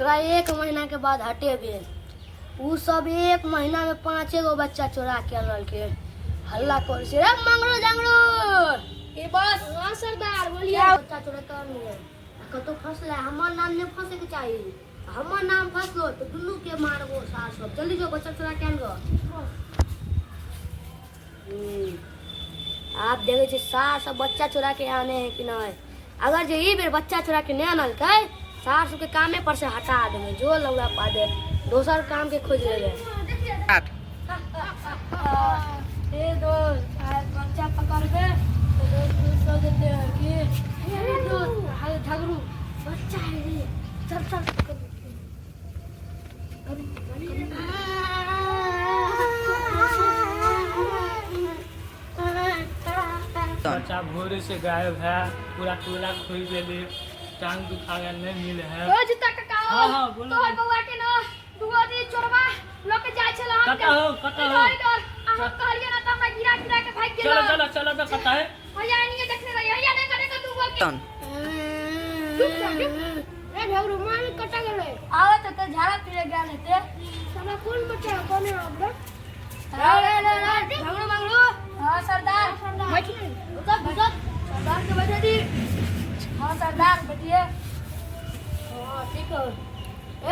ओकरा 1 महीना के बाद हटे भेल। उ सब 1 महीना में 5 गो बच्चा चोरा के अनल के हल्ला कर से रे मंगरू जंगरू के बस। हां सरदार बोलिए। बच्चा चोरा कर नहीं कतो फसला हमर नाम नहीं फंसे के चाहिए। हमर नाम फसलो तो दुनू के मारबो सार सब। जल्दी जो बच्चा चोरा के आनगो। आप देखे छे सार सब बच्चा चोरा के आने है कि नहीं। अगर जो ई बेर बच्चा चोरा के नहीं आनल के सार सब के कामे पर से हटा देंगे। जो लौड़ा पा दे दोसर काम के खोज लेंगे। ए दोस्त बच्चा पकड़ के तो दोस्त सो देते हैं कि अरे दोस्त हाय झगड़ू बच्चा है रे चल चल बच्चा भोरे से गायब है। पूरा टोला खोज ले टांग दुखा गया नहीं मिले है। ओ जिता काका हां हां बोलो तोहर बउआ के न दुगो दी चोरबा लोग के जाय छला हम कता हो हम कहलिए ना त हमरा गिरा गिरा के भाग गेल। चलो चलो तो कता है भैया नहीं देखने रही भैया नहीं करेगा दुगो के ए झगड़ू मार कटा गेले। आवे तो झाड़ा फिरे गया लेते साला कौन बच्चा कोने अब रे झगड़ू मंगरू। हां सरदार बैठ उधर सरदार के बैठे दी। हाँ सरदार बैठिए। हाँ ठीक है।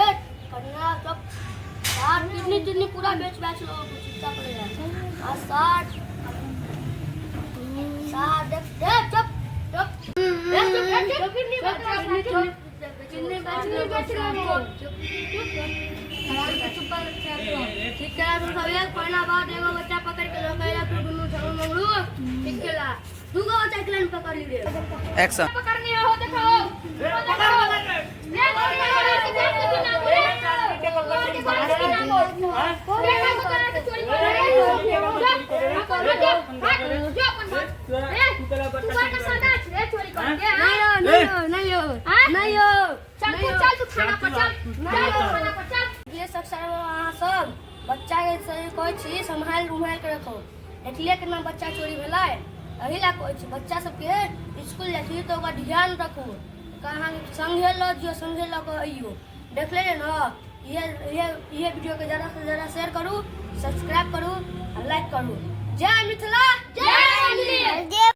ए कन्या चुप यार किडनी पूरा बेच लो चिंता पड़ेगा। हाँ साठ साठ देख चुप चुप किडनी बेच लो ठीक है। तुम सब एक पहला बात एगो बच्चा पकड़ के लोग तो दुनू झगड़ू मंगरू ठीक है ला दूगो बच्चा के लाइन पकड़ लीजिए। एक्शन पकड़नी हो देखो सब बच्चा के कोई चीज संभाल के रखो। देखलिए केना बच्चा चोरी भेला अही ला कोई बच्चा सबके स्कूल जाती तो ओकर ध्यान रखो। कहाँ संगे लो जो संगे लो को आइयो देख ले ना। ये वीडियो के ज़्यादा से ज़्यादा शेयर करूँ सब्सक्राइब करूँ लाइक करूँ। जय मिथिला जय